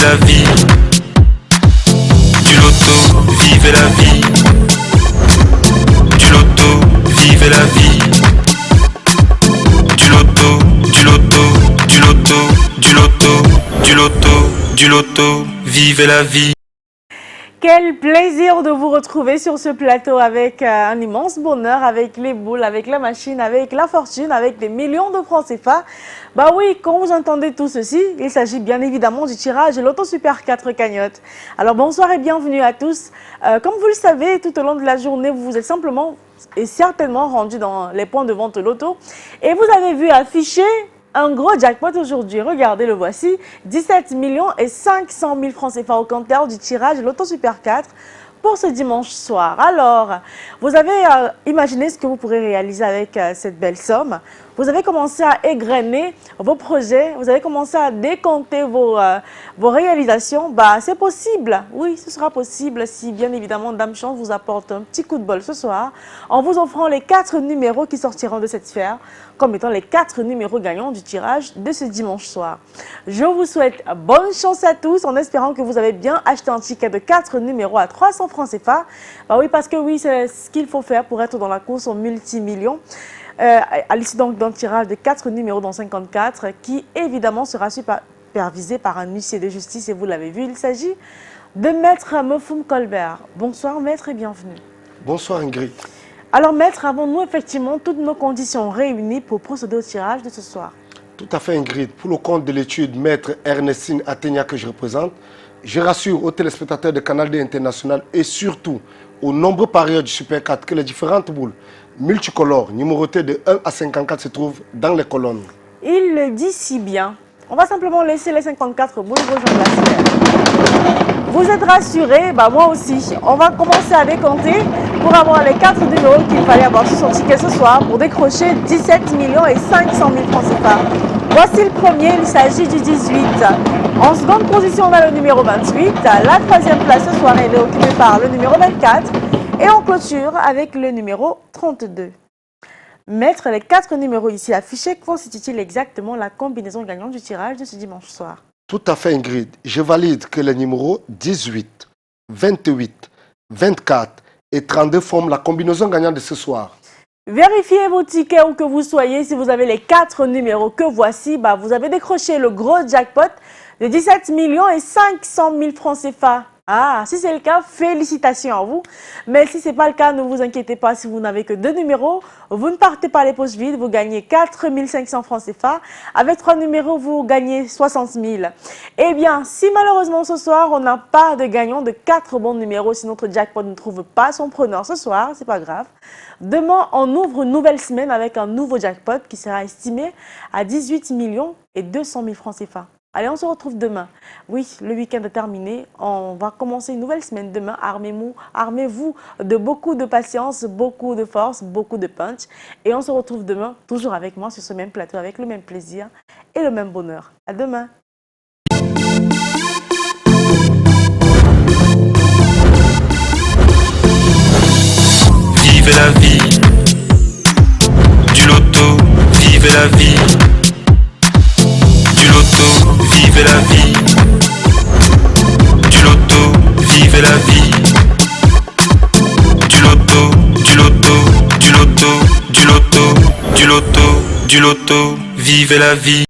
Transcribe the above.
la vie. Du loto, vivez la vie. Du loto, vivez la vie. Du loto, du loto, du loto, du loto, du loto, du loto, vivez la vie. Quel plaisir de vous retrouver sur ce plateau avec un immense bonheur, avec les boules, avec la machine, avec la fortune, avec des millions de francs CFA. Bah oui, quand vous entendez tout ceci, il s'agit bien évidemment du tirage de Loto Super 4 cagnotte. Alors bonsoir et bienvenue à tous. Comme vous le savez, tout au long de la journée, vous vous êtes simplement et certainement rendu dans les points de vente Loto et vous avez vu afficher un gros jackpot aujourd'hui. Regardez, le voici. 17 500 000 francs CFA au compteur du tirage de Loto Super 4 pour ce dimanche soir. Alors, vous avez imaginé ce que vous pourrez réaliser avec cette belle somme. Vous avez commencé à égrener vos projets, vous avez commencé à décompter vos réalisations. Bah, c'est possible, oui, ce sera possible si bien évidemment Dame Chance vous apporte un petit coup de bol ce soir en vous offrant les 4 numéros qui sortiront de cette sphère comme étant les 4 numéros gagnants du tirage de ce dimanche soir. Je vous souhaite bonne chance à tous en espérant que vous avez bien acheté un ticket de 4 numéros à 300 francs CFA. Bah oui, parce que oui, c'est ce qu'il faut faire pour être dans la course aux multimillions. À l'issue donc d'un tirage de 4 numéros dans 54 qui évidemment sera supervisé par un huissier de justice et vous l'avez vu, il s'agit de Maître Mofoum Colbert. Bonsoir Maître et bienvenue. Bonsoir Ingrid. Alors Maître, avons-nous effectivement toutes nos conditions réunies pour procéder au tirage de ce soir? Tout à fait Ingrid. Pour le compte de l'étude Maître Ernestine Atenia que je représente, je rassure aux téléspectateurs de Canal D International et surtout aux nombreux parieurs du Super 4 que les différentes boules multicolores numérotées de 1 à 54 se trouvent dans les colonnes. Il le dit si bien. On va simplement laisser les 54 boules rejoindre la sphère. Vous êtes rassurés? Bah moi aussi. On va commencer à décompter pour avoir les 4 numéros qu'il fallait avoir sur son ticket ce soir pour décrocher 17 500 000 francs CFA. Voici le premier, il s'agit du 18. En seconde position, on a le numéro 28. La troisième place ce soir est occupée par le numéro 24. Et on clôture avec le numéro 32. Maître, les 4 numéros ici affichés constituent-ils exactement la combinaison gagnante du tirage de ce dimanche soir? Tout à fait Ingrid. Je valide que les numéros 18, 28, 24 et 32 forment la combinaison gagnante de ce soir. Vérifiez vos tickets où que vous soyez. Si vous avez les 4 numéros que voici, bah vous avez décroché le gros jackpot de 17 500 000 francs CFA. Ah, si c'est le cas, félicitations à vous. Mais si ce n'est pas le cas, ne vous inquiétez pas. Si vous n'avez que 2 numéros, vous ne partez pas les poches vides. Vous gagnez 4 500 francs CFA. Avec 3 numéros, vous gagnez 60 000. Eh bien, si malheureusement ce soir, on n'a pas de gagnant de 4 bons numéros, si notre jackpot ne trouve pas son preneur ce soir, c'est pas grave. Demain, on ouvre une nouvelle semaine avec un nouveau jackpot qui sera estimé à 18 200 000 francs CFA. Allez, on se retrouve demain. Oui, le week-end est terminé. On va commencer une nouvelle semaine demain. Armez-vous de beaucoup de patience, beaucoup de force, beaucoup de punch. Et on se retrouve demain, toujours avec moi sur ce même plateau, avec le même plaisir et le même bonheur. À demain. Vivez la vie. Du loto, vivez la vie. Du loto, vivez la vie. Du loto, vivez la vie. Du loto, du loto, du loto, du loto, du loto, du loto, vivez la vie.